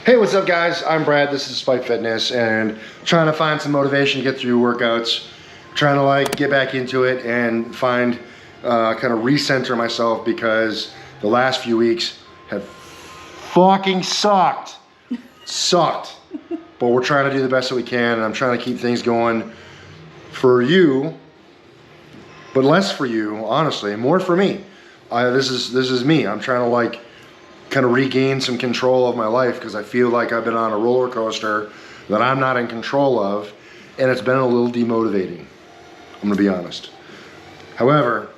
Hey, what's up guys? I'm Brad, this is Spike Fitness, and trying to find some motivation to get through workouts, trying to like get back into it and find, kind of recenter myself because the last few weeks have fucking sucked. But we're trying to do the best that we can, and I'm trying to keep things going for you, but less for you, honestly, more for me. This is me. I'm trying to like kind of regain some control of my life because I feel like I've been on a roller coaster that I'm not in control of, and it's been a little demotivating. I'm gonna be honest. However,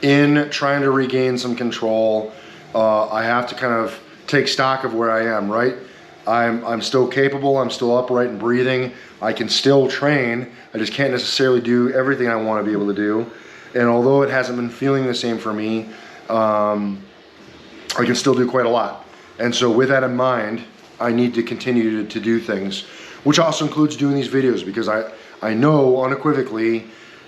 in trying to regain some control, I have to kind of take stock of where I am, right? I'm still capable, I'm still upright and breathing, I can still train, I just can't necessarily do everything I want to be able to do. And although it hasn't been feeling the same for me, I can still do quite a lot. And so with that in mind, I need to continue to do things, which also includes doing these videos, because I know unequivocally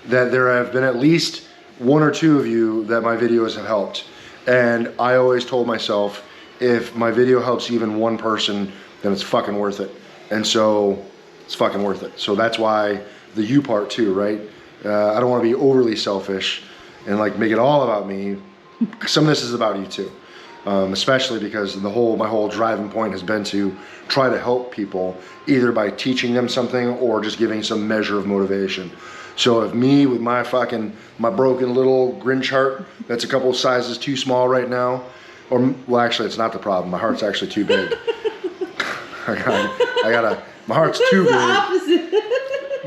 that there have been at least one or two of you that my videos have helped. And I always told myself, if my video helps even one person, then it's fucking worth it. And so it's fucking worth it. So that's why the you part too, right? I don't want to be overly selfish and like make it all about me. Some of this is about you too. Especially because my whole driving point has been to try to help people, either by teaching them something or just giving some measure of motivation. So if me with my broken little Grinch heart that's a couple of sizes too small right now, or well actually it's not the problem, my heart's actually too big. My heart's too big.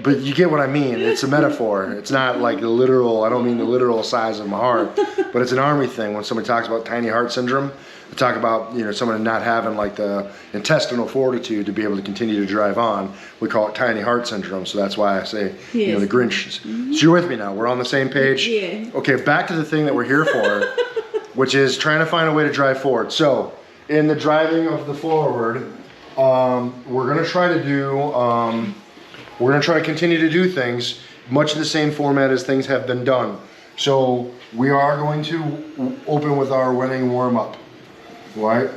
But you get what I mean, it's a metaphor. It's not like the literal, I don't mean the literal size of my heart, but it's an army thing. When somebody talks about tiny heart syndrome, they talk about, you know, someone not having like the intestinal fortitude to be able to continue to drive on. We call it tiny heart syndrome, so that's why I say, you know, the Grinch. So you're with me now, we're on the same page? Yeah. Okay, back to the thing that we're here for, which is trying to find a way to drive forward. So, in the driving of the forward, we're gonna try to do, we're gonna try to continue to do things much in the same format as things have been done. So we are going to open with our winning warm-up, right?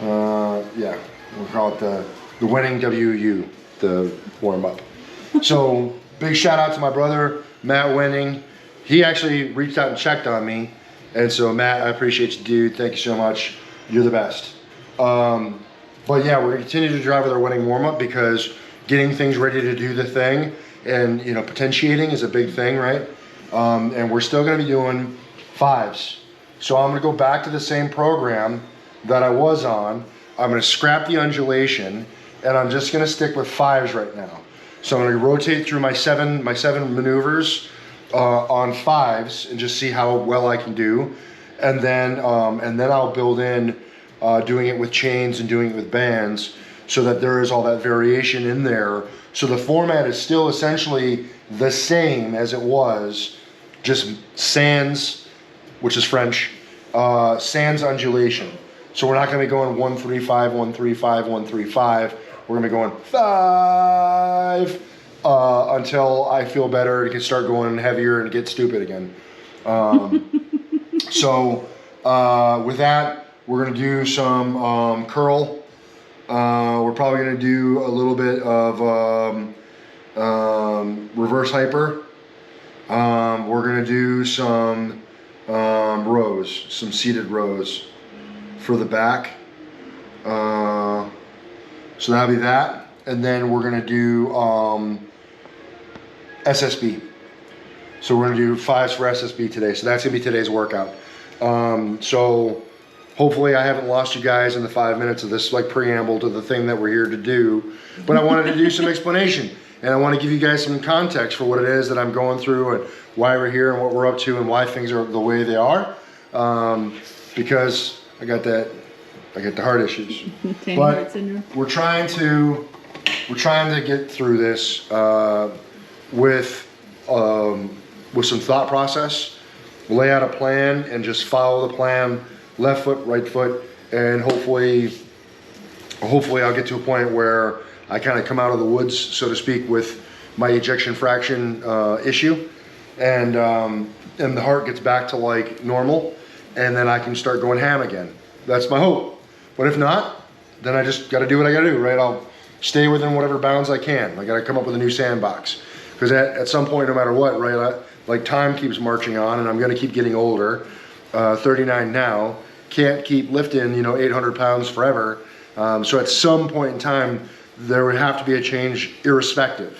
Yeah, we'll call it the winning WU, the warm-up. So big shout out to my brother, Matt Winning. He actually reached out and checked on me. And so Matt, I appreciate you, dude. Thank you so much. You're the best. But yeah, we're gonna continue to drive with our winning warm-up because getting things ready to do the thing and, you know, potentiating is a big thing, right? And we're still gonna be doing fives. So I'm gonna go back to the same program that I was on. I'm gonna scrap the undulation and I'm just gonna stick with fives right now. So I'm gonna rotate through my seven maneuvers on fives and just see how well I can do. And then I'll build in doing it with chains and doing it with bands so that there is all that variation in there. So the format is still essentially the same as it was, just sans, which is French, sans undulation. So we're not gonna be going 1, 3, 5, 1, 3, 5, 1, 3, 5. We're gonna be going 5 until I feel better and can start going heavier and get stupid again. So with that, we're gonna do some curl. We're probably gonna do a little bit of reverse hyper. We're gonna do some rows, some seated rows for the back. So that'll be that. And then we're gonna do SSB. So we're gonna do fives for SSB today. So that's gonna be today's workout. So hopefully I haven't lost you guys in the 5 minutes of this like preamble to the thing that we're here to do, but I wanted to do some explanation and I want to give you guys some context for what it is that I'm going through and why we're here and what we're up to and why things are the way they are. Because I got the heart issues. But we're trying to get through this with some thought process, lay out a plan and just follow the plan. Left foot, right foot, and hopefully I'll get to a point where I kind of come out of the woods, so to speak, with my ejection fraction issue, and the heart gets back to like normal, and then I can start going ham again. That's my hope. But if not, then I just got to do what I got to do, right? I'll stay within whatever bounds I can. I got to come up with a new sandbox. Because at some point, no matter what, right, like time keeps marching on, and I'm going to keep getting older. 39 now, can't keep lifting, 800 pounds forever. So at some point in time, there would have to be a change irrespective.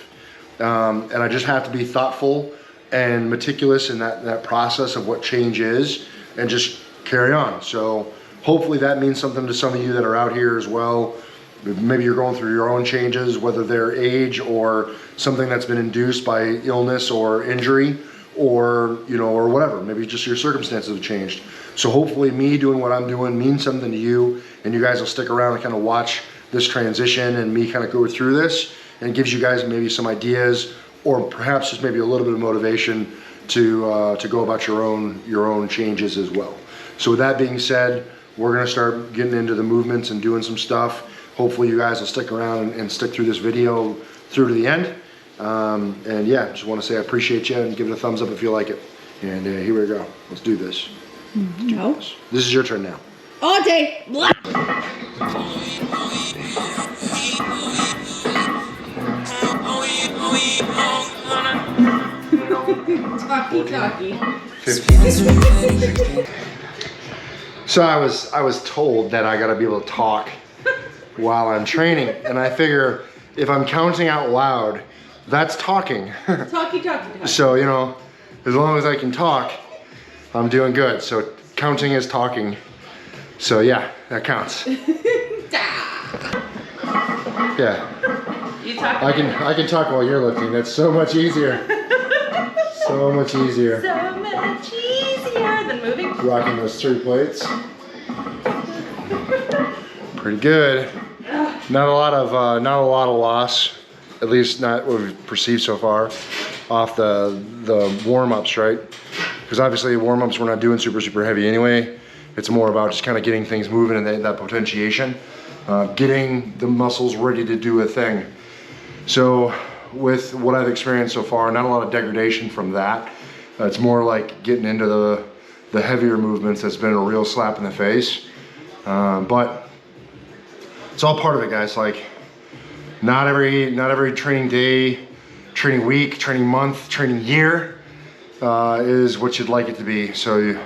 And I just have to be thoughtful and meticulous in that process of what change is, and just carry on. So hopefully that means something to some of you that are out here as well. Maybe you're going through your own changes, whether they're age or something that's been induced by illness or injury, or or whatever. Maybe just your circumstances have changed. So hopefully me doing what I'm doing means something to you, and you guys will stick around and kind of watch this transition and me kind of go through this, and it gives you guys maybe some ideas, or perhaps just maybe a little bit of motivation to go about your own changes as well. So with that being said, we're gonna start getting into the movements and doing some stuff. Hopefully you guys will stick around and stick through this video through to the end. And yeah, just want to say I appreciate you, and give it a thumbs up if you like it. And here we go. Let's do this. No. This is your turn now. All day. Talkie. 15. So I was told that I got to be able to talk while I'm training, and I figure if I'm counting out loud, that's talking. Talkie. So as long as I can talk, I'm doing good. So counting is talking. So yeah, that counts. Yeah. You talk. I can talk while you're lifting. That's so much easier. So much easier. So much easier than moving. Rocking those 3 plates. Pretty good. Not a lot of loss, at least not what we've perceived so far, off the warm-ups, right? Because obviously warm-ups we're not doing super heavy anyway. It's more about just kind of getting things moving and that potentiation, getting the muscles ready to do a thing. So with what I've experienced so far, not a lot of degradation from that. It's more like getting into the heavier movements. That's been a real slap in the face, but it's all part of it, guys. Like not every training day, training week, training month, training year is what you'd like it to be. So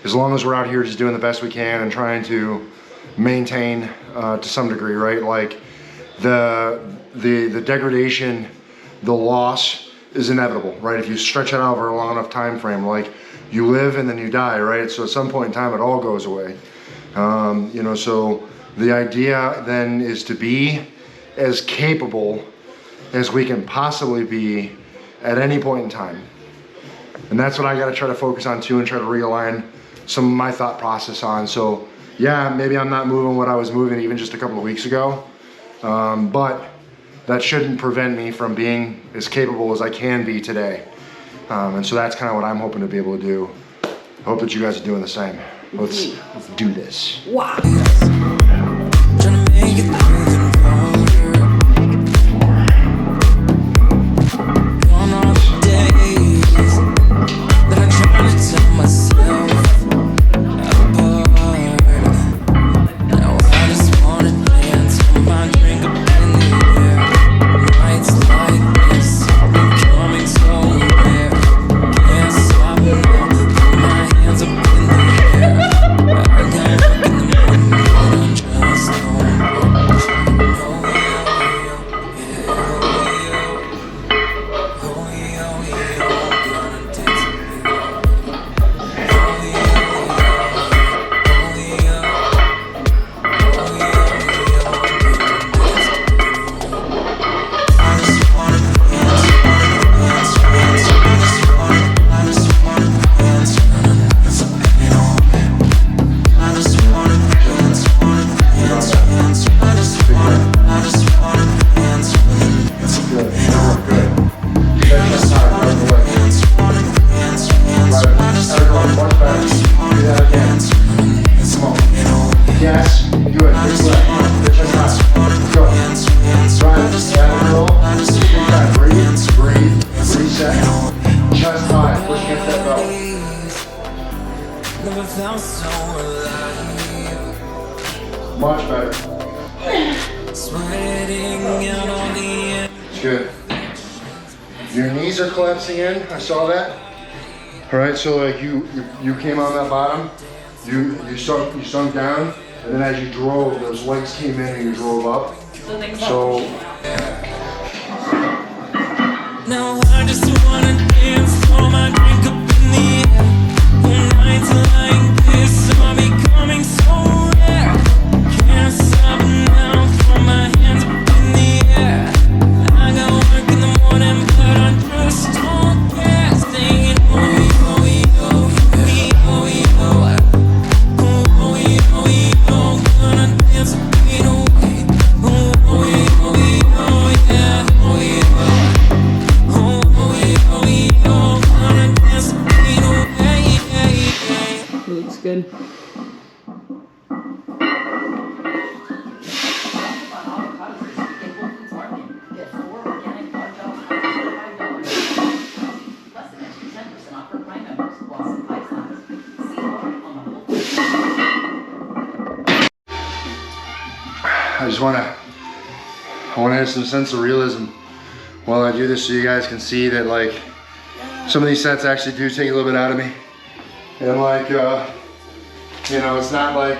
as long as we're out here just doing the best we can and trying to maintain to some degree, right? Like the degradation, the loss is inevitable, right? If you stretch it out over a long enough time frame, like you live and then you die, right? So at some point in time, it all goes away. So the idea then is to be as capable as we can possibly be at any point in time. And that's what I got to try to focus on too, and try to realign some of my thought process on. So yeah, maybe I'm not moving what I was moving even just a couple of weeks ago, but that shouldn't prevent me from being as capable as I can be today. And so that's kind of what I'm hoping to be able to do. I hope that you guys are doing the same. Let's do this. Wow. Trying to make it through the road. Gone are the days that I try to tell myself apart. Now I just wanna dance on my drink up in the air. Nights like this are becoming so rare. Can't stop now, put my hands up in the air. I got up in the morning, but I just don't Never felt so alive. Much better. Sweating out on the end. It's good. Your knees are collapsing in. I saw that. All right, so like you came on that bottom, you sunk down, and then as you drove, those legs came in and you drove up. So Now I just wanna dance, throw my drink up in the air. When nights like this are becoming so rare. Can't stop now, throw my hands up in the air. I got work in the morning, but I just don't care. Singing oh oh oh oh oh oh oh, gonna dance the beat away. Oh oh oh yeah, oh Looks good. I want to have some sense of realism while I do this, so you guys can see that like some of these sets actually do take a little bit out of me, and like you know, it's not like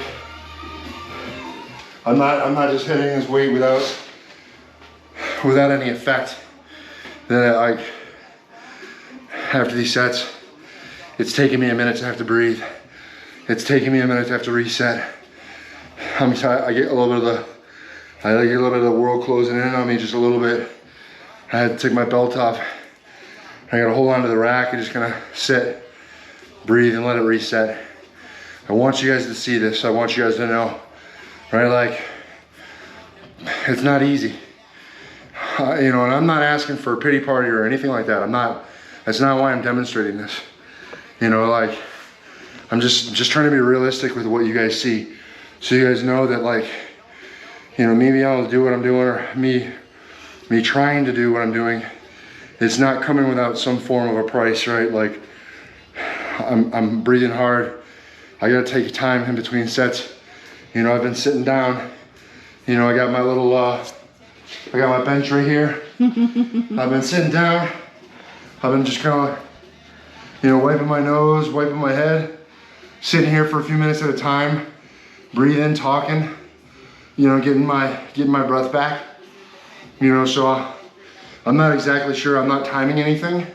I'm not just hitting this weight without any effect. That like after these sets, it's taking me a minute to have to breathe. It's taking me a minute to have to reset. I get a little bit of the world closing in on me just a little bit. I had to take my belt off. I gotta hold on to the rack and just kind of sit, breathe, and let it reset. I want you guys to see this. I want you guys to know, right? Like, it's not easy. You know, and I'm not asking for a pity party or anything like that. That's not why I'm demonstrating this. You know, like, I'm just trying to be realistic with what you guys see. So you guys know that, like, you know, me being able to do what I'm doing, or me trying to do what I'm doing, it's not coming without some form of a price, right? Like, I'm breathing hard. I gotta take time in between sets. You know, I've been sitting down. You know, I got my little, I got my bench right here. I've been sitting down. I've been just kind of, you know, wiping my nose, wiping my head, sitting here for a few minutes at a time, breathing, talking, you know, getting my breath back. You know, so I'm not exactly sure, I'm not timing anything,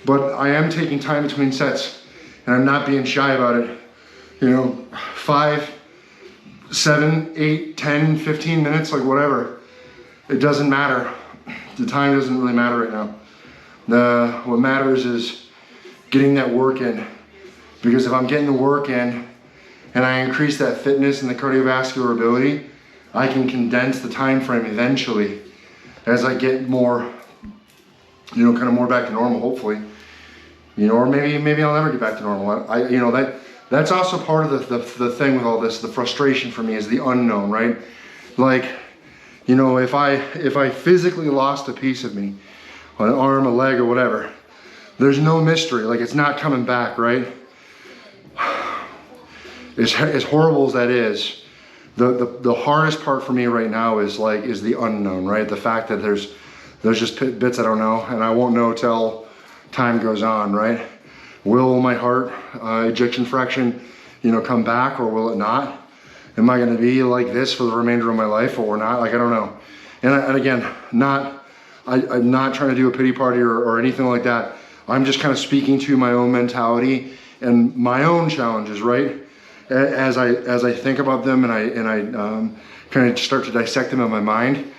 but I am taking time between sets, and I'm not being shy about it. You know, 5, 7, 8, 10, 15 minutes, like whatever. It doesn't matter. The time doesn't really matter right now. What matters is getting that work in. Because if I'm getting the work in and I increase that fitness and the cardiovascular ability, I can condense the time frame eventually as I get more, you know, kind of more back to normal, hopefully. You know, or maybe I'll never get back to normal. You know, that's also part of the thing with all this. The frustration for me is the unknown, right? Like, you know, if I physically lost a piece of me, an arm, a leg, or whatever, there's no mystery. Like, it's not coming back, right? As horrible as that is, the hardest part for me right now is the unknown, right? The fact that there's just bits I don't know, and I won't know till time goes on, right? Will my heart ejection fraction, you know, come back, or will it not? Am I going to be like this for the remainder of my life, or not? Like, I don't know. And again, I'm not trying to do a pity party or anything like that. I'm just kind of speaking to my own mentality and my own challenges, right? As I think about them, and I kind of start to dissect them in my mind,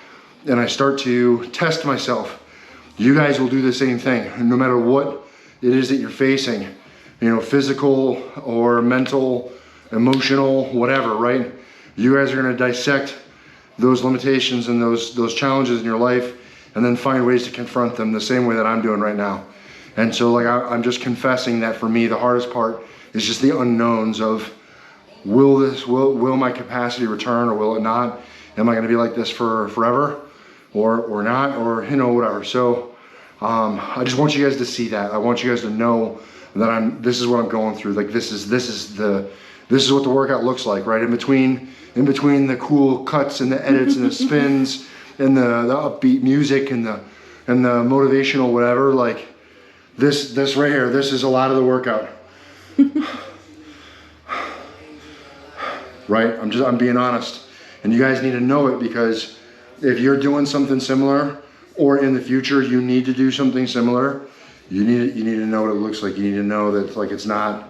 and I start to test myself. You guys will do the same thing, no matter what it is that you're facing, you know, physical or mental, emotional, whatever, right? You guys are going to dissect those limitations and those challenges in your life, and then find ways to confront them the same way that I'm doing right now. And so, like, I'm just confessing that for me, the hardest part is just the unknowns of, will my capacity return, or will it not? Am I going to be like this for forever, or not, or, you know, whatever. So I just want you guys to see that. I want you guys to know that this is what I'm going through. Like, this is this is what the workout looks like, right? In between the cool cuts and the edits and the spins and the upbeat music and the motivational whatever, like this right here, this is a lot of the workout. Right? I'm being honest. And you guys need to know it, because if you're doing something similar, or in the future you need to do something similar, you need to know what it looks like. You need to know that like it's not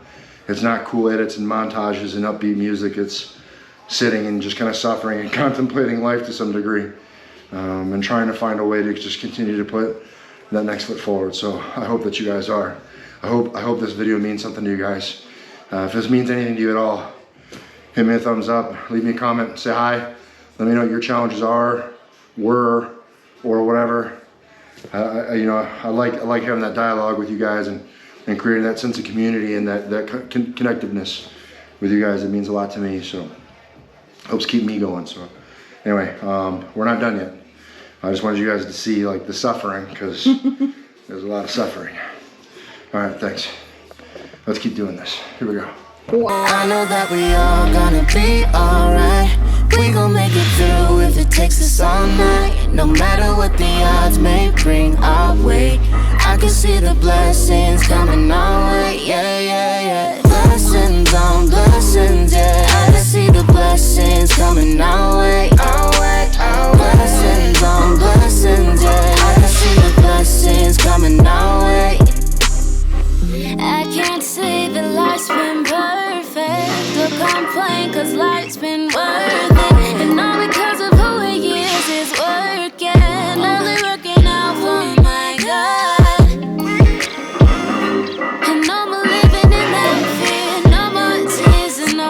cool edits and montages and upbeat music. It's sitting and just kind of suffering and contemplating life to some degree, and trying to find a way to just continue to put that next foot forward. So I hope that you guys are. I hope this video means something to you guys. If this means anything to you at all, hit me a thumbs up, leave me a comment, say hi, let me know what your challenges were, or whatever. I like having that dialogue with you guys and creating that sense of community and that connectiveness with you guys. It means a lot to me, so helps keep me going. So anyway, we're not done yet. I just wanted you guys to see like the suffering, because there's a lot of suffering. All right, thanks. Let's keep doing this. Here we go. I know that we all gonna be alright. We gon' make it through if it takes us all night. No matter what the odds may bring our way, I can see the blessings coming our way. Yeah, yeah, yeah. Blessings on blessings, yeah. I can see the blessings coming our way. Our way, our way. Blessings on blessings, yeah. I can see the blessings coming our way. I can't say that life's been perfect or complain, cause life's been worth it. And all because of who he is working, only working out for my God. And no more living in that fear, no more tears and no.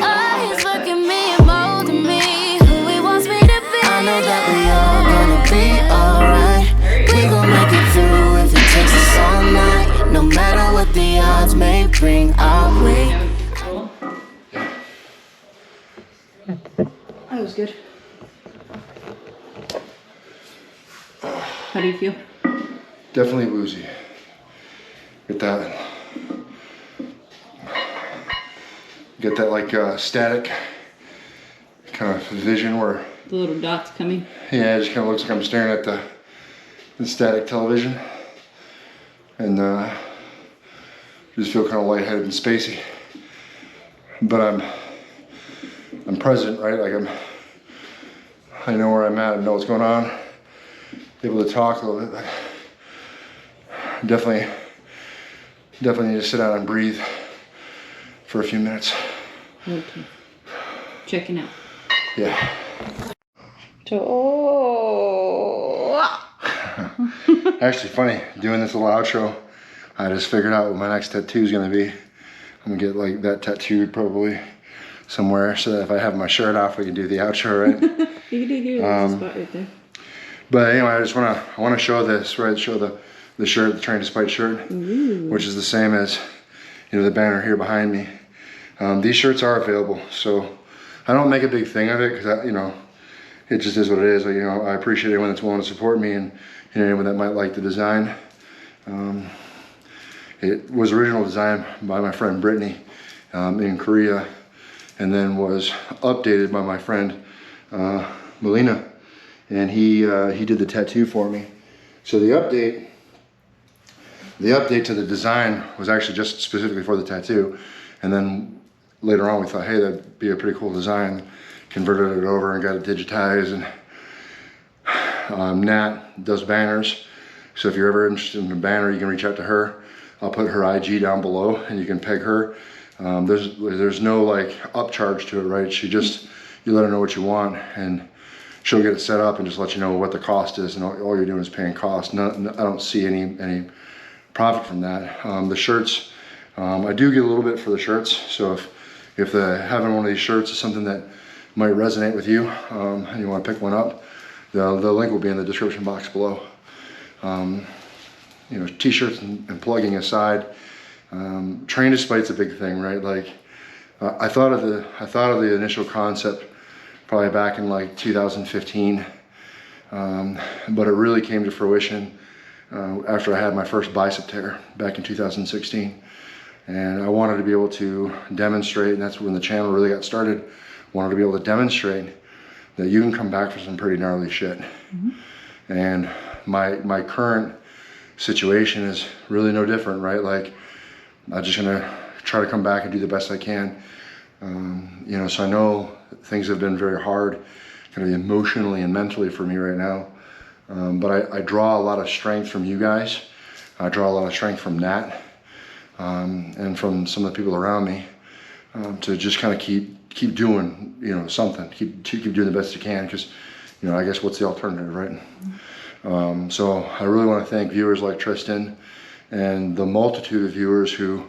Oh, he's working me and molding me, who he wants me to be. I know that we all gonna be alright. We gon' make it through if it takes us all night. No matter what the odds may bring our way. That was good. How do you feel? Definitely woozy. Get that like static kind of vision where The little dots coming. yeah, it just kind of looks like I'm staring at the static television, and just feel kind of lightheaded and spacey. But I'm present, right? Like I know where I'm at, I know what's going on, able to talk a little bit. Definitely need to sit down and breathe for a few minutes. Okay. Checking out. Yeah. Actually funny, doing this little outro, I just figured out what my next tattoo is gonna be. I'm gonna get like that tattooed probably somewhere, so that if I have my shirt off, we can do the outro, right? You can do here, there's a spot right there. But anyway, I wanna show this, right? Show the shirt, the Train Despite shirt, which is the same as, you know, the banner here behind me. These shirts are available, so I don't make a big thing of it, because you know, it just is what it is. Like, you know, I appreciate anyone that's willing to support me, and you know, anyone that might like the design. It was originally designed by my friend Brittany in Korea, and then was updated by my friend Melina, and he did the tattoo for me. So the update to the design was actually just specifically for the tattoo, and then later on we thought, hey, that'd be a pretty cool design. Converted it over and got it digitized. And Nat does banners, so if you're ever interested in a banner, you can reach out to her. I'll put her IG down below, and you can peg her. There's no like upcharge to it, right? You let her know what you want, and she'll get it set up and just let you know what the cost is, and all you're doing is paying cost. I don't see any profit from that. The shirts, I do get a little bit for the shirts, so if having one of these shirts is something that might resonate with you, and you want to pick one up, the link will be in the description box below. You know, t-shirts and plugging aside, Train Despite's a big thing, right? Like I thought of the initial concept probably back in like 2015, but it really came to fruition after I had my first bicep tear back in 2016. And I wanted to be able to demonstrate, and that's when the channel really got started, wanted to be able to demonstrate that you can come back for some pretty gnarly shit. And my current situation is really no different, right? Like, I'm just gonna try to come back and do the best I can. You know, so I know things have been very hard, kind of emotionally and mentally for me right now. But I draw a lot of strength from you guys. I draw a lot of strength from Nat, and from some of the people around me, to just kind of keep doing, you know, something, keep doing the best you can, because, you know, I guess what's the alternative, right? So I really want to thank viewers like Tristan and the multitude of viewers who,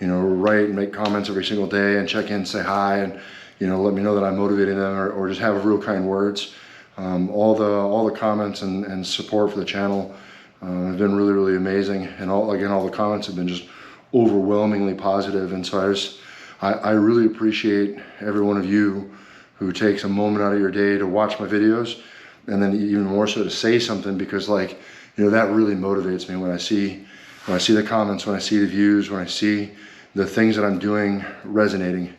you know, write and make comments every single day and check in, say hi, and, you know, let me know that I'm motivating them, or just have real kind words. All the comments and support for the channel have been really, really amazing. And all the comments have been just overwhelmingly positive. And so I really appreciate every one of you who takes a moment out of your day to watch my videos, and then even more so to say something, because, like, you know, that really motivates me when I see the comments, when I see the views, when I see the things that I'm doing resonating.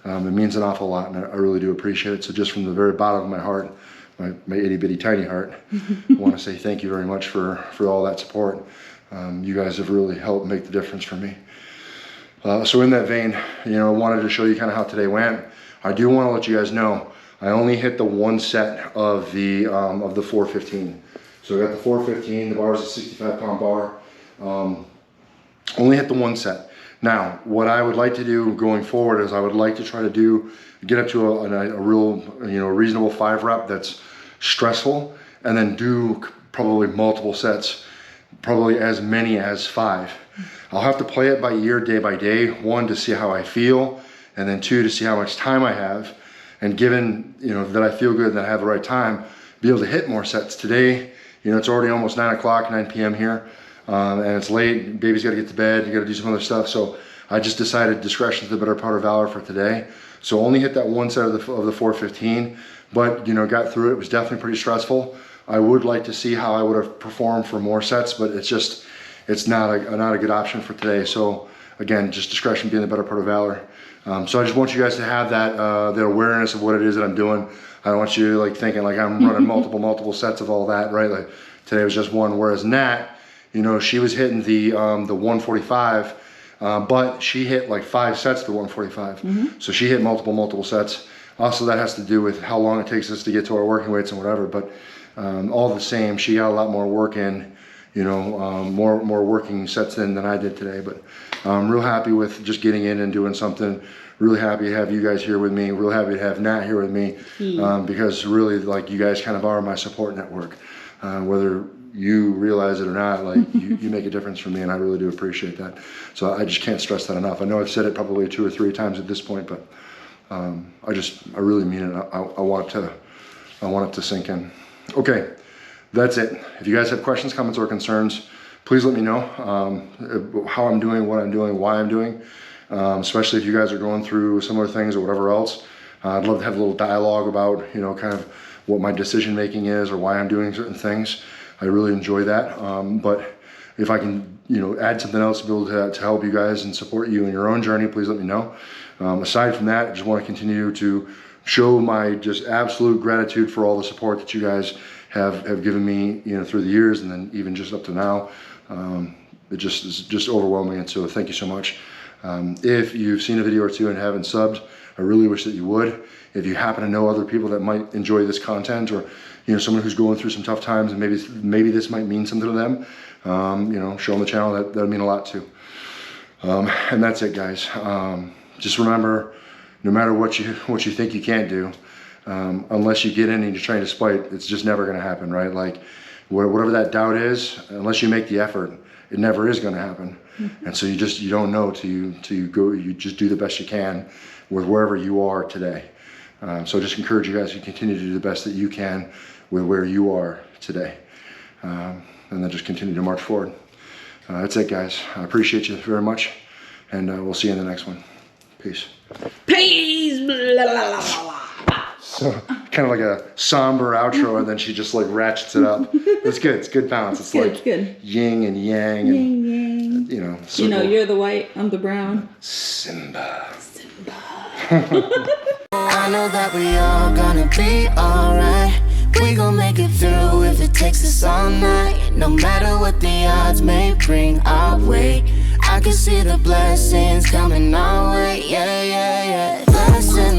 It means an awful lot, and I really do appreciate it. So just from the very bottom of my heart, my itty bitty tiny heart, I want to say thank you very much for all that support. You guys have really helped make the difference for me. So in that vein, you know, I wanted to show you kind of how today went. I do want to let you guys know, I only hit the one set of the 415. So I got the 415, the bar is a 65 pound bar. Only hit the one set. Now, what I would like to do going forward is I would like to try to get up to a real, you know, reasonable 5 rep that's stressful, and then do probably multiple sets, probably as many as 5. I'll have to play it by ear, day by day. 1, to see how I feel, and then 2, to see how much time I have. And given, you know, that I feel good and that I have the right time, be able to hit more sets. Today, you know, it's already almost 9 o'clock, 9 p.m. here. And it's late, baby's gotta get to bed, you gotta do some other stuff. So I just decided discretion's the better part of valor for today. So only hit that one set of the 415, but, you know, got through it. It was definitely pretty stressful. I would like to see how I would have performed for more sets, but it's not a good option for today. So again, just discretion being the better part of valor. So I just want you guys to have that awareness of what it is that I'm doing. I don't want you like thinking like I'm running multiple sets of all that, right? Like today was just one, whereas Nat, you know, she was hitting the 145, but she hit like 5 sets to 145. So she hit multiple sets. Also, that has to do with how long it takes us to get to our working weights and whatever, but all the same, she got a lot more work in, you know, more working sets in than I did today. But I'm real happy with just getting in and doing something. Really happy to have you guys here with me. Real happy to have Nat here with me, because really, like, you guys kind of are my support network. Whether you realize it or not, like, you make a difference for me, and I really do appreciate that. So I just can't stress that enough. I know I've said it probably 2 or 3 times at this point, but I really mean it. I want it to sink in. Okay, that's it. If you guys have questions, comments, or concerns, please let me know how I'm doing, what I'm doing, why I'm doing, especially if you guys are going through similar things or whatever else. I'd love to have a little dialogue about, you know, kind of what my decision making is or why I'm doing certain things. I really enjoy that. But if I can, you know, add something else to be able to help you guys and support you in your own journey, please let me know. Aside from that, I just want to continue to show my just absolute gratitude for all the support that you guys have given me, you know, through the years, and then even just up to now. It just is just overwhelming, and so thank you so much. If you've seen a video or two and haven't subbed, I really wish that you would. If you happen to know other people that might enjoy this content, or, you know, someone who's going through some tough times and maybe this might mean something to them, you know, show them the channel. That'd mean a lot too. And that's it, guys. Just remember, no matter what you think you can't do, unless you get in and you're trying to spite, it's just never going to happen, right? Like, whatever that doubt is, unless you make the effort, it never is going to happen. And so you don't know till you just do the best you can with wherever you are today. So I just encourage you guys to continue to do the best that you can with where you are today, and then just continue to march forward. That's it, guys. I appreciate you very much, and we'll see you in the next one. Peace. Peace. So kind of like a somber outro, and then she just like ratchets it up. It's good. It's good balance. It's like good. yin and yang. Yin yang. you know, You know, circle. you're the white, I'm the brown. Simba. I know that we all gonna be alright. We gon' make it through if it takes us all night. No matter what the odds may bring our way, I can see the blessings coming our way. Yeah, yeah, yeah. Blessings